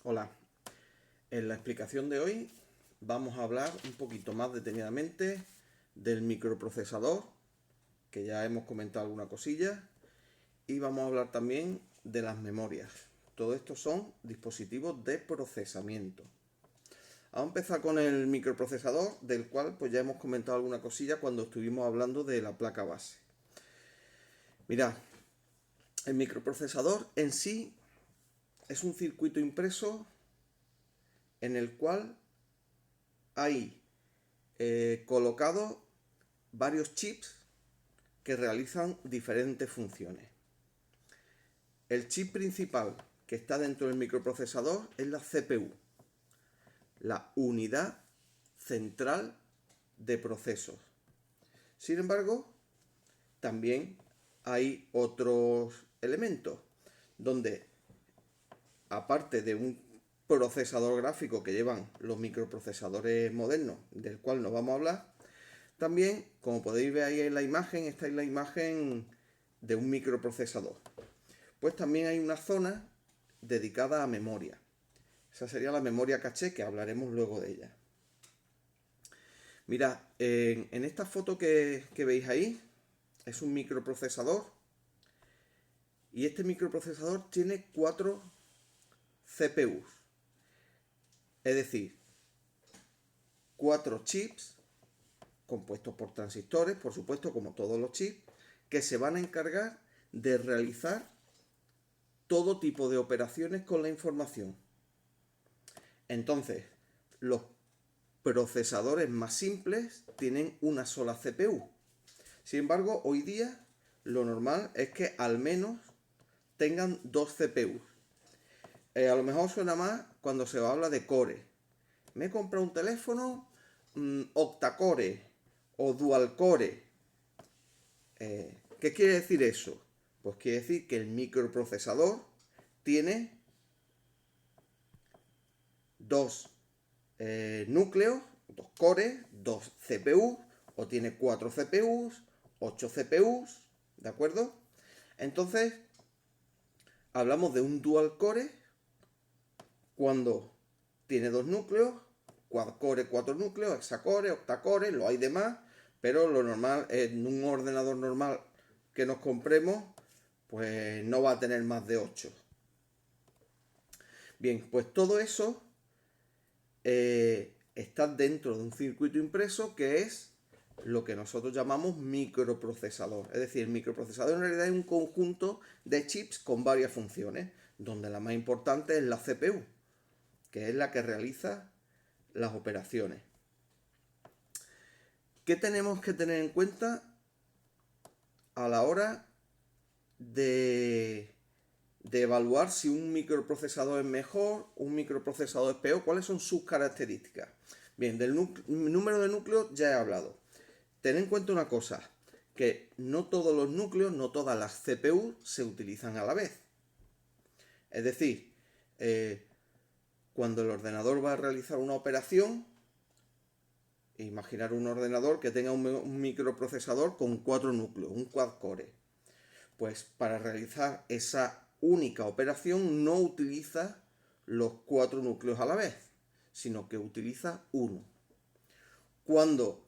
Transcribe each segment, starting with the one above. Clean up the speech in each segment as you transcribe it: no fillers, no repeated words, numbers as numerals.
Hola, en la explicación de hoy vamos a hablar un poquito más detenidamente del microprocesador, que ya hemos comentado alguna cosilla, y vamos a hablar también de las memorias. Todo esto son dispositivos de procesamiento. Vamos a empezar con el microprocesador, del cual pues ya hemos comentado alguna cosilla cuando estuvimos hablando de la placa base. Mirad, el microprocesador en sí es un circuito impreso en el cual hay colocados varios chips que realizan diferentes funciones. El chip principal que está dentro del microprocesador es la CPU, la unidad central de procesos. Sin embargo, también hay otros elementos donde, aparte de un procesador gráfico que llevan los microprocesadores modernos, del cual nos vamos a hablar, también, como podéis ver ahí en la imagen, esta es la imagen de un microprocesador. Pues también hay una zona dedicada a memoria. Esa sería la memoria caché, que hablaremos luego de ella. Mirad, en esta foto que veis ahí, es un microprocesador. Y este microprocesador tiene 4 CPUs. Es decir, 4 chips compuestos por transistores, por supuesto, como todos los chips, que se van a encargar de realizar todo tipo de operaciones con la información. Entonces, los procesadores más simples tienen una sola CPU. Sin embargo, hoy día lo normal es que al menos tengan 2 CPUs. A lo mejor suena más cuando se habla de core. Me he comprado un teléfono octacore o dual core. ¿Qué quiere decir eso? Pues quiere decir que el microprocesador tiene 2 núcleos, 2 cores, 2 CPUs, o tiene 4 CPUs, 8 CPUs, ¿de acuerdo? Entonces, hablamos de un dual core cuando tiene 2 núcleos, quad core 4 núcleos, hexacore, octacore, lo hay de más, pero lo normal en un ordenador normal que nos compremos, pues no va a tener más de 8. Bien, pues todo eso está dentro de un circuito impreso que es lo que nosotros llamamos microprocesador. Es decir, el microprocesador en realidad es un conjunto de chips con varias funciones, donde la más importante es la CPU, que es la que realiza las operaciones. ¿Qué tenemos que tener en cuenta a la hora de evaluar si un microprocesador es mejor, un microprocesador es peor? ¿Cuáles son sus características? Bien, del número de núcleos ya he hablado. Ten en cuenta una cosa, que no todos los núcleos, no todas las CPU se utilizan a la vez. Es decir, cuando el ordenador va a realizar una operación, imaginar un ordenador que tenga un microprocesador con 4 núcleos, un quad core. Pues para realizar esa única operación no utiliza los 4 núcleos a la vez, sino que utiliza uno. Cuando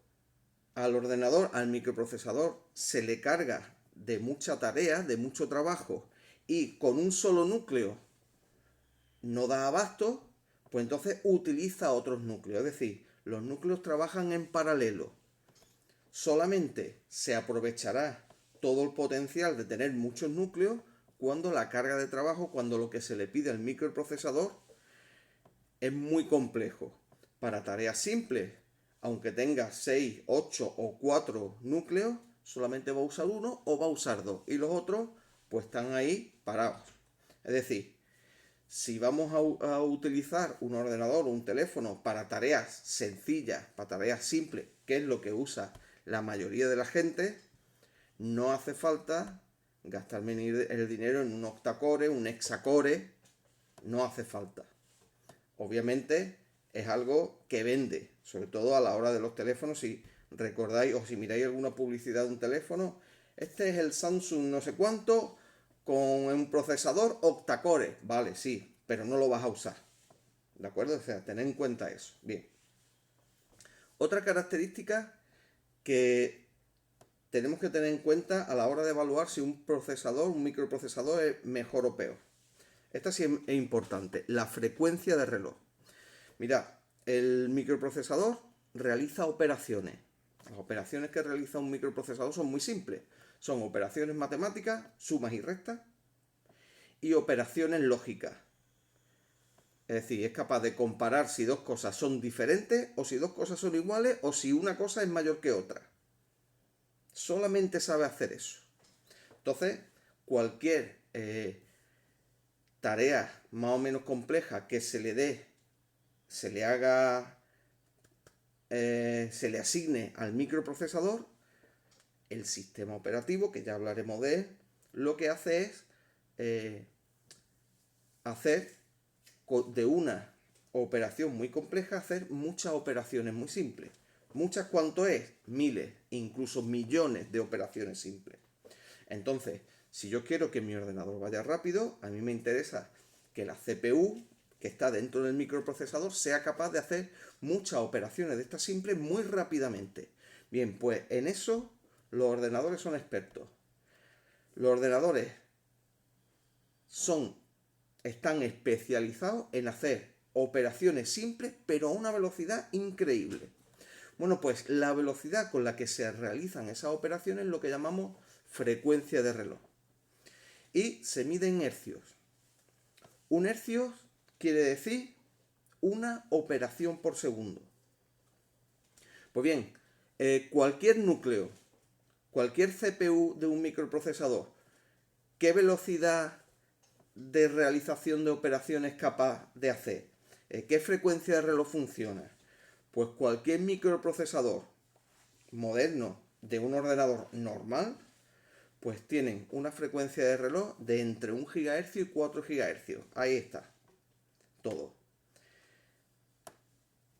al ordenador, al microprocesador, se le carga de mucha tarea, de mucho trabajo, y con un solo núcleo no da abasto, pues entonces utiliza otros núcleos. Es decir, los núcleos trabajan en paralelo. Solamente se aprovechará todo el potencial de tener muchos núcleos cuando la carga de trabajo, cuando lo que se le pide al microprocesador es muy complejo. Para tareas simples, aunque tenga 6, 8 o 4 núcleos, solamente va a usar uno o va a usar dos. Y los otros, pues están ahí parados. Es decir, si vamos a utilizar un ordenador o un teléfono para tareas sencillas, para tareas simples, que es lo que usa la mayoría de la gente, no hace falta gastarme el dinero en un octacore, un hexacore, no hace falta. Obviamente es algo que vende, sobre todo a la hora de los teléfonos. Si recordáis o si miráis alguna publicidad de un teléfono, este es el Samsung no sé cuánto con un procesador octacore. Vale, sí, pero no lo vas a usar. ¿De acuerdo? O sea, tener en cuenta eso. Bien. Otra característica que tenemos que tener en cuenta a la hora de evaluar si un procesador, un microprocesador es mejor o peor. Esta sí es importante, la frecuencia de reloj. Mirad, el microprocesador realiza operaciones. Las operaciones que realiza un microprocesador son muy simples. Son operaciones matemáticas, sumas y restas, y operaciones lógicas. Es decir, es capaz de comparar si dos cosas son diferentes o si dos cosas son iguales o si una cosa es mayor que otra. Solamente sabe hacer eso. Entonces, cualquier tarea más o menos compleja que se le dé, se le haga, se le asigne al microprocesador, el sistema operativo, que ya hablaremos de él, lo que hace es hacer de una operación muy compleja, hacer muchas operaciones muy simples. Muchas, ¿cuánto es? Miles, incluso millones de operaciones simples. Entonces, si yo quiero que mi ordenador vaya rápido, a mí me interesa que la CPU que está dentro del microprocesador sea capaz de hacer muchas operaciones de estas simples muy rápidamente. Bien, pues en eso los ordenadores son expertos. Los ordenadores están especializados en hacer operaciones simples, pero a una velocidad increíble. Bueno, pues la velocidad con la que se realizan esas operaciones es lo que llamamos frecuencia de reloj. Y se mide en hercios. Un hercio quiere decir una operación por segundo. Pues bien, cualquier núcleo, cualquier CPU de un microprocesador, ¿qué velocidad de realización de operaciones es capaz de hacer? ¿Qué frecuencia de reloj funciona? Pues cualquier microprocesador moderno de un ordenador normal, pues tienen una frecuencia de reloj de entre 1 GHz y 4 GHz. Ahí está, todo.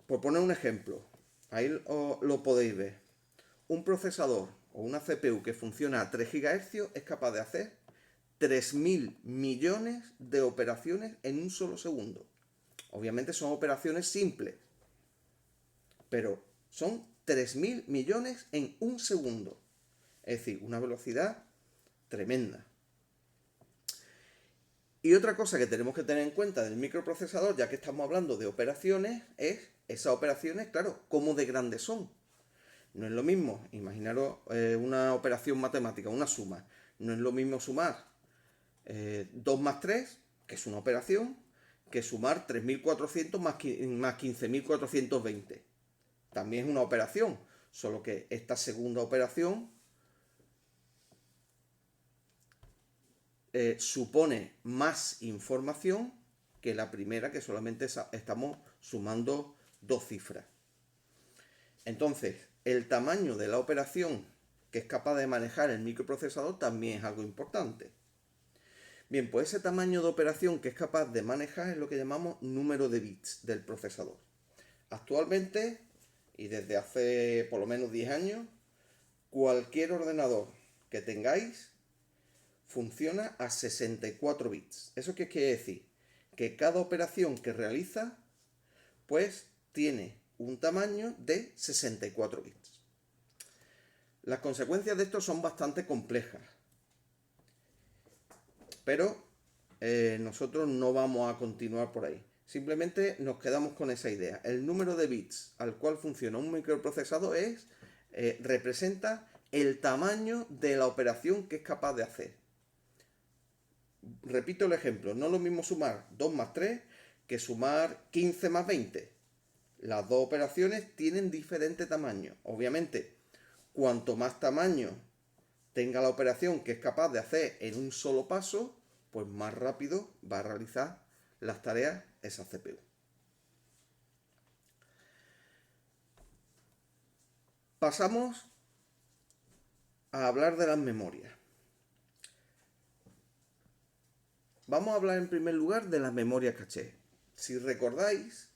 Por poner un ejemplo, ahí lo podéis ver. Un procesador o una CPU que funciona a 3 GHz es capaz de hacer 3.000 millones de operaciones en un solo segundo. Obviamente son operaciones simples, pero son 3.000 millones en un segundo. Es decir, una velocidad tremenda. Y otra cosa que tenemos que tener en cuenta del microprocesador, ya que estamos hablando de operaciones, es esas operaciones, claro, cómo de grandes son. No es lo mismo, imaginaros una operación matemática, una suma. No es lo mismo sumar 2 más 3, que es una operación, que sumar 3.400 más 15.420. También es una operación, solo que esta segunda operación supone más información que la primera, que solamente estamos sumando dos cifras. Entonces, el tamaño de la operación que es capaz de manejar el microprocesador también es algo importante. Bien, pues ese tamaño de operación que es capaz de manejar es lo que llamamos número de bits del procesador. Actualmente, y desde hace por lo menos 10 años, cualquier ordenador que tengáis funciona a 64 bits. ¿Eso qué quiere decir? Que cada operación que realiza, pues tiene un tamaño de 64 bits. Las consecuencias de esto son bastante complejas, pero nosotros no vamos a continuar por ahí. Simplemente nos quedamos con esa idea. El número de bits al cual funciona un microprocesador representa el tamaño de la operación que es capaz de hacer. Repito el ejemplo, no es lo mismo sumar 2 más 3 que sumar 15 más 20. Las dos operaciones tienen diferente tamaño. Obviamente, cuanto más tamaño tenga la operación que es capaz de hacer en un solo paso, pues más rápido va a realizar las tareas esa CPU. Pasamos a hablar de las memorias. Vamos a hablar en primer lugar de la memoria caché. Si recordáis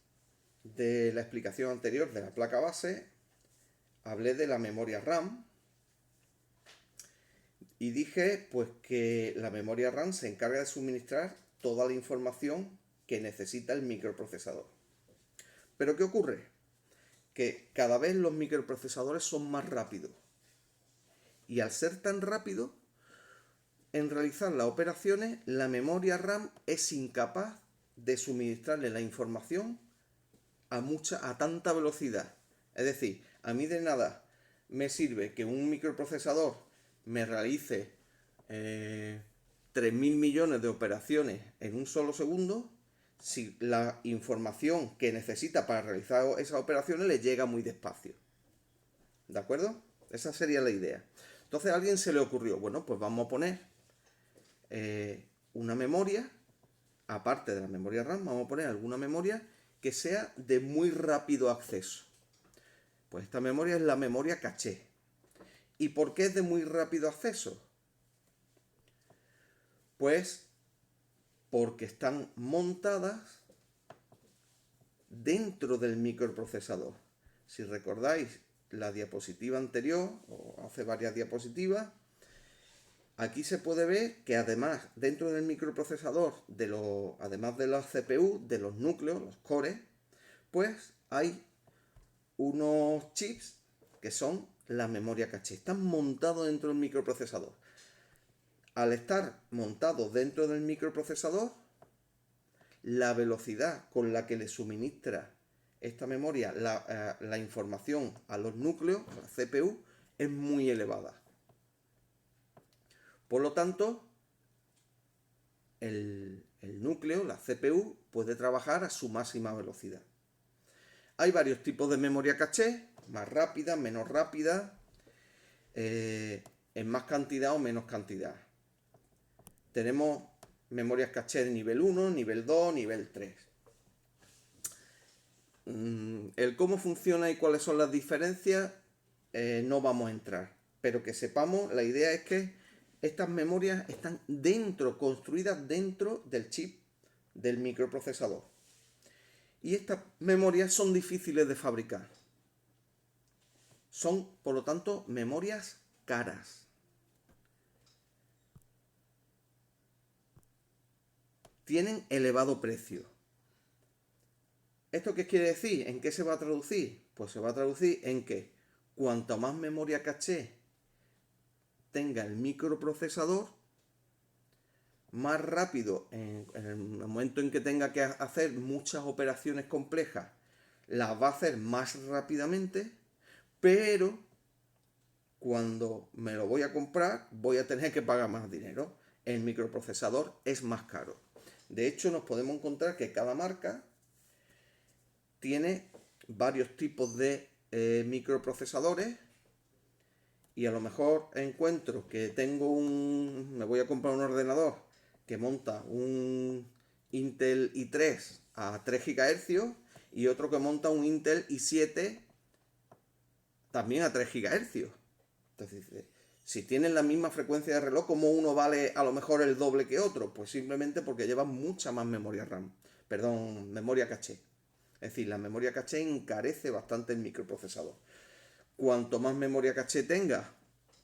de la explicación anterior de la placa base, hablé de la memoria RAM y dije pues que la memoria RAM se encarga de suministrar toda la información que necesita el microprocesador. Pero ¿qué ocurre? Que cada vez los microprocesadores son más rápidos. Y al ser tan rápido, en realizar las operaciones, la memoria RAM es incapaz de suministrarle la información a tanta velocidad. Es decir, a mí de nada me sirve que un microprocesador me realice 3.000 millones de operaciones en un solo segundo si la información que necesita para realizar esas operaciones le llega muy despacio. ¿De acuerdo? Esa sería la idea. Entonces a alguien se le ocurrió, bueno, pues vamos a poner una memoria, aparte de la memoria RAM, vamos a poner alguna memoria que sea de muy rápido acceso. Pues esta memoria es la memoria caché. ¿Y por qué es de muy rápido acceso? Pues porque están montadas dentro del microprocesador. Si recordáis la diapositiva anterior, o hace varias diapositivas, aquí se puede ver que además, dentro del microprocesador, además de la CPU, de los núcleos, los cores, pues hay unos chips que son la memoria caché. Están montados dentro del microprocesador. Al estar montados dentro del microprocesador, la velocidad con la que le suministra esta memoria la información a los núcleos, a la CPU, es muy elevada. Por lo tanto, el núcleo, la CPU, puede trabajar a su máxima velocidad. Hay varios tipos de memoria caché, más rápida, menos rápida, en más cantidad o menos cantidad. Tenemos memorias caché de nivel 1, nivel 2, nivel 3. El cómo funciona y cuáles son las diferencias no vamos a entrar. Pero que sepamos, la idea es que estas memorias están construidas dentro del chip del microprocesador. Y estas memorias son difíciles de fabricar. Son, por lo tanto, memorias caras. Tienen elevado precio. ¿Esto qué quiere decir? ¿En qué se va a traducir? Pues se va a traducir en que cuanto más memoria caché tenga el microprocesador, más rápido, en el momento en que tenga que hacer muchas operaciones complejas, las va a hacer más rápidamente, pero cuando me lo voy a comprar voy a tener que pagar más dinero. El microprocesador es más caro. De hecho, nos podemos encontrar que cada marca tiene varios tipos de microprocesadores y a lo mejor encuentro que me voy a comprar un ordenador que monta un Intel i3 a 3 GHz y otro que monta un Intel i7 también a 3 GHz. Entonces, si tienen la misma frecuencia de reloj, ¿cómo uno vale a lo mejor el doble que otro? Pues simplemente porque lleva mucha más memoria RAM, memoria caché. Es decir, la memoria caché encarece bastante el microprocesador. Cuanto más memoria caché tenga,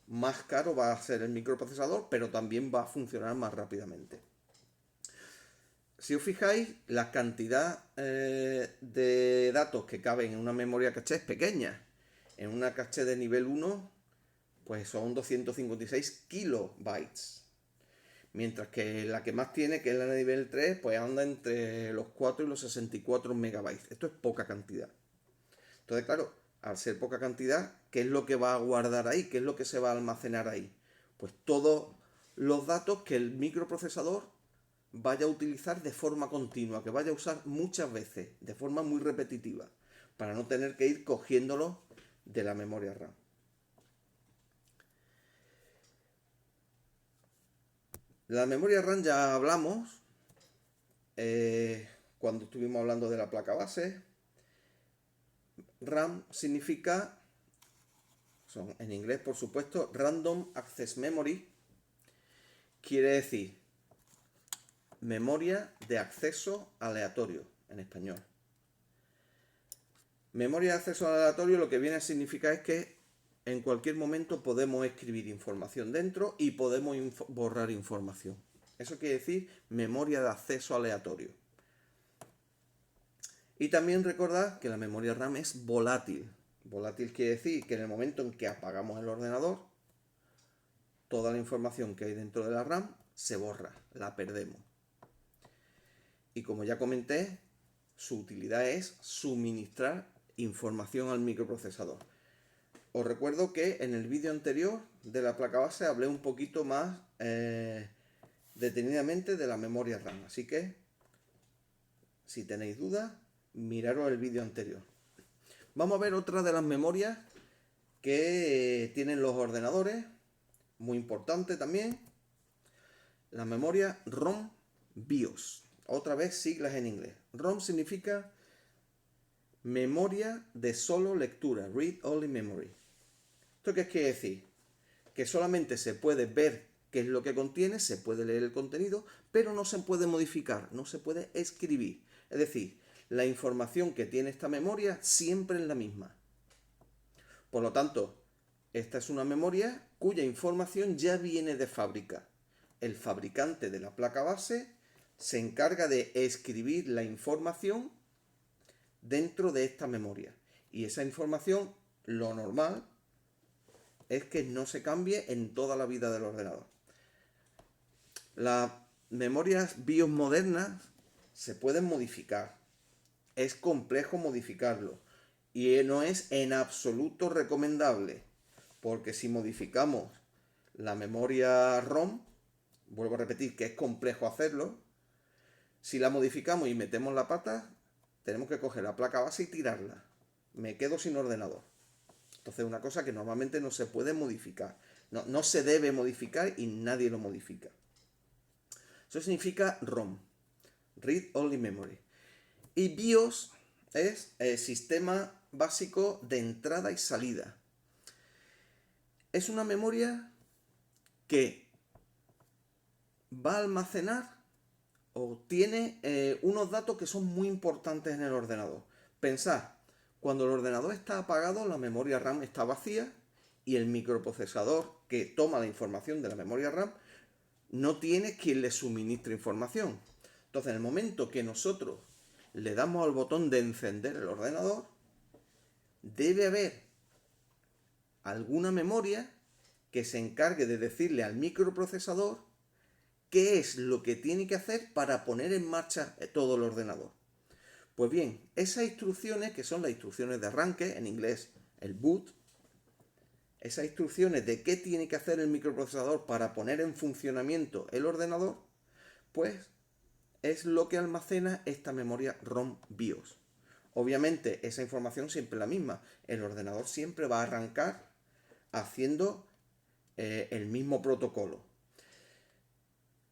más caro va a ser el microprocesador, pero también va a funcionar más rápidamente. Si os fijáis, la cantidad de datos que caben en una memoria caché es pequeña. En una caché de nivel 1, pues son 256 kilobytes. Mientras que la que más tiene, que es la de nivel 3, pues anda entre los 4 y los 64 megabytes. Esto es poca cantidad. Entonces, claro, al ser poca cantidad, ¿qué es lo que va a guardar ahí? ¿Qué es lo que se va a almacenar ahí? Pues todos los datos que el microprocesador vaya a utilizar de forma continua, que vaya a usar muchas veces, de forma muy repetitiva, para no tener que ir cogiéndolo de la memoria RAM. La memoria RAM ya hablamos cuando estuvimos hablando de la placa base. RAM significa, en inglés por supuesto, Random Access Memory. Quiere decir memoria de acceso aleatorio en español. Memoria de acceso aleatorio lo que viene a significar es que en cualquier momento podemos escribir información dentro y podemos borrar información. Eso quiere decir memoria de acceso aleatorio. Y también recordad que la memoria RAM es volátil. Volátil quiere decir que en el momento en que apagamos el ordenador, toda la información que hay dentro de la RAM se borra, la perdemos. Y como ya comenté, su utilidad es suministrar información al microprocesador. Os recuerdo que en el vídeo anterior de la placa base hablé un poquito más detenidamente de la memoria RAM. Así que, si tenéis dudas, miraros el vídeo anterior. Vamos a ver otra de las memorias que tienen los ordenadores, muy importante también, la memoria ROM BIOS. Otra vez siglas en inglés. ROM significa memoria de solo lectura, Read Only Memory. ¿Esto qué quiere decir? Que solamente se puede ver qué es lo que contiene, se puede leer el contenido, pero no se puede modificar, no se puede escribir. Es decir, la información que tiene esta memoria siempre es la misma. Por lo tanto, esta es una memoria cuya información ya viene de fábrica. El fabricante de la placa base se encarga de escribir la información dentro de esta memoria. Y esa información, lo normal, es que no se cambie en toda la vida del ordenador. Las memorias BIOS modernas se pueden modificar. Es complejo modificarlo. Y no es en absoluto recomendable. Porque si modificamos la memoria ROM, vuelvo a repetir que es complejo hacerlo, si la modificamos y metemos la pata, tenemos que coger la placa base y tirarla. Me quedo sin ordenador. Entonces es una cosa que normalmente no se puede modificar. No se debe modificar y nadie lo modifica. Eso significa ROM, Read Only Memory. Y BIOS es el sistema básico de entrada y salida. Es una memoria que va a almacenar o tiene unos datos que son muy importantes en el ordenador. Pensad, cuando el ordenador está apagado, la memoria RAM está vacía y el microprocesador que toma la información de la memoria RAM no tiene quien le suministre información. Entonces, en el momento que nosotros le damos al botón de encender el ordenador, debe haber alguna memoria que se encargue de decirle al microprocesador qué es lo que tiene que hacer para poner en marcha todo el ordenador. Pues bien, esas instrucciones, que son las instrucciones de arranque, en inglés el boot, esas instrucciones de qué tiene que hacer el microprocesador para poner en funcionamiento el ordenador, pues es lo que almacena esta memoria ROM BIOS. Obviamente esa información siempre es la misma. El ordenador siempre va a arrancar haciendo el mismo protocolo.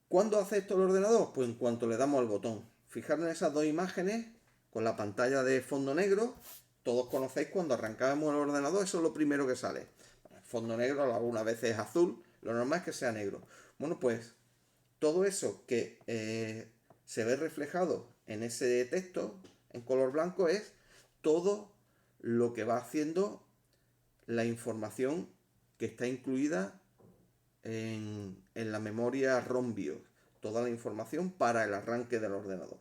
¿Cuándo hace esto el ordenador? Pues en cuanto le damos al botón. Fijaros en esas dos imágenes con la pantalla de fondo negro. Todos conocéis cuando arrancamos el ordenador, eso es lo primero que sale. El fondo negro algunas veces es azul, lo normal es que sea negro. Bueno, pues todo eso que se ve reflejado en ese texto en color blanco es todo lo que va haciendo la información que está incluida en la memoria ROM BIOS. Toda la información para el arranque del ordenador.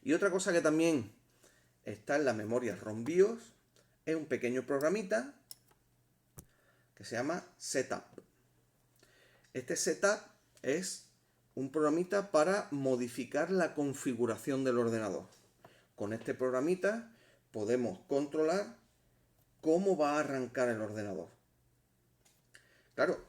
Y otra cosa que también está en la memoria ROM BIOS es un pequeño programita que se llama Setup. Este Setup es un programita para modificar la configuración del ordenador. Con este programita podemos controlar cómo va a arrancar el ordenador. Claro,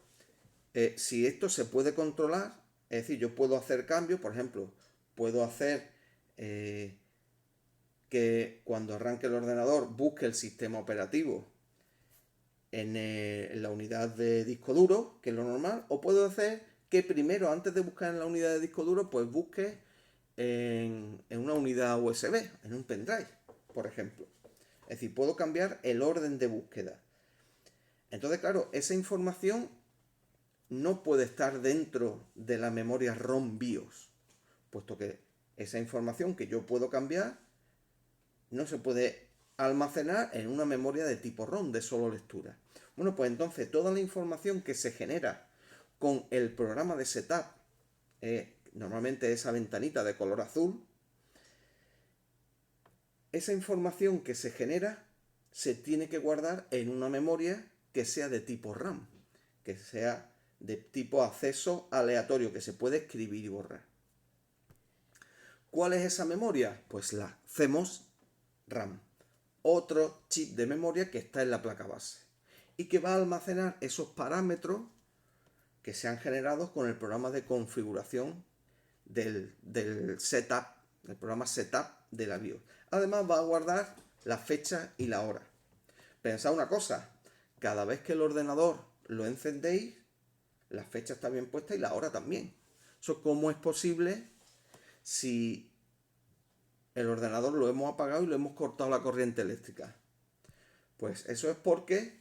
si esto se puede controlar, es decir, yo puedo hacer cambios, por ejemplo, puedo hacer que cuando arranque el ordenador busque el sistema operativo en la unidad de disco duro, que es lo normal, o puedo hacer que primero, antes de buscar en la unidad de disco duro, pues busque en una unidad USB, en un pendrive, por ejemplo. Es decir, puedo cambiar el orden de búsqueda. Entonces, claro, esa información no puede estar dentro de la memoria ROM BIOS, puesto que esa información que yo puedo cambiar no se puede almacenar en una memoria de tipo ROM, de solo lectura. Bueno, pues entonces toda la información que se genera con el programa de setup, normalmente esa ventanita de color azul, esa información que se genera se tiene que guardar en una memoria que sea de tipo RAM, que sea de tipo acceso aleatorio, que se puede escribir y borrar. ¿Cuál es esa memoria? Pues la CMOS RAM, otro chip de memoria que está en la placa base y que va a almacenar esos parámetros que se han generado con el programa de configuración del setup, el programa setup de la BIOS. Además va a guardar la fecha y la hora. Pensad una cosa, cada vez que el ordenador lo encendéis, la fecha está bien puesta y la hora también. Eso, ¿cómo es posible si el ordenador lo hemos apagado y lo hemos cortado la corriente eléctrica? Pues eso es porque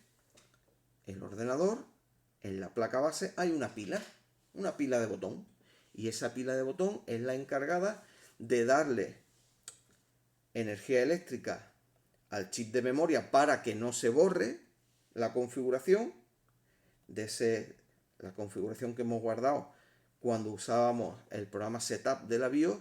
el ordenador, en la placa base hay una pila de botón. Y esa pila de botón es la encargada de darle energía eléctrica al chip de memoria para que no se borre la configuración la configuración que hemos guardado cuando usábamos el programa setup de la BIOS,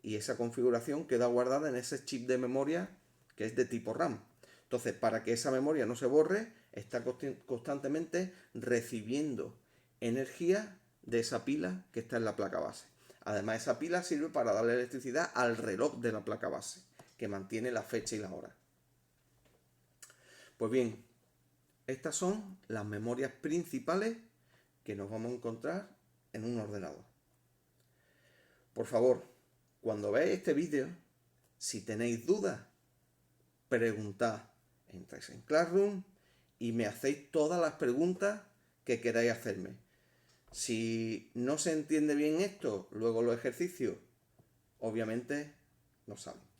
y esa configuración queda guardada en ese chip de memoria que es de tipo RAM. Entonces, para que esa memoria no se borre, está constantemente recibiendo energía de esa pila que está en la placa base. Además, esa pila sirve para darle electricidad al reloj de la placa base, que mantiene la fecha y la hora. Pues bien, estas son las memorias principales que nos vamos a encontrar en un ordenador. Por favor, cuando veáis este vídeo, si tenéis dudas, preguntad. Entráis en Classroom y me hacéis todas las preguntas que queráis hacerme. Si no se entiende bien esto, luego los ejercicios, obviamente no salen.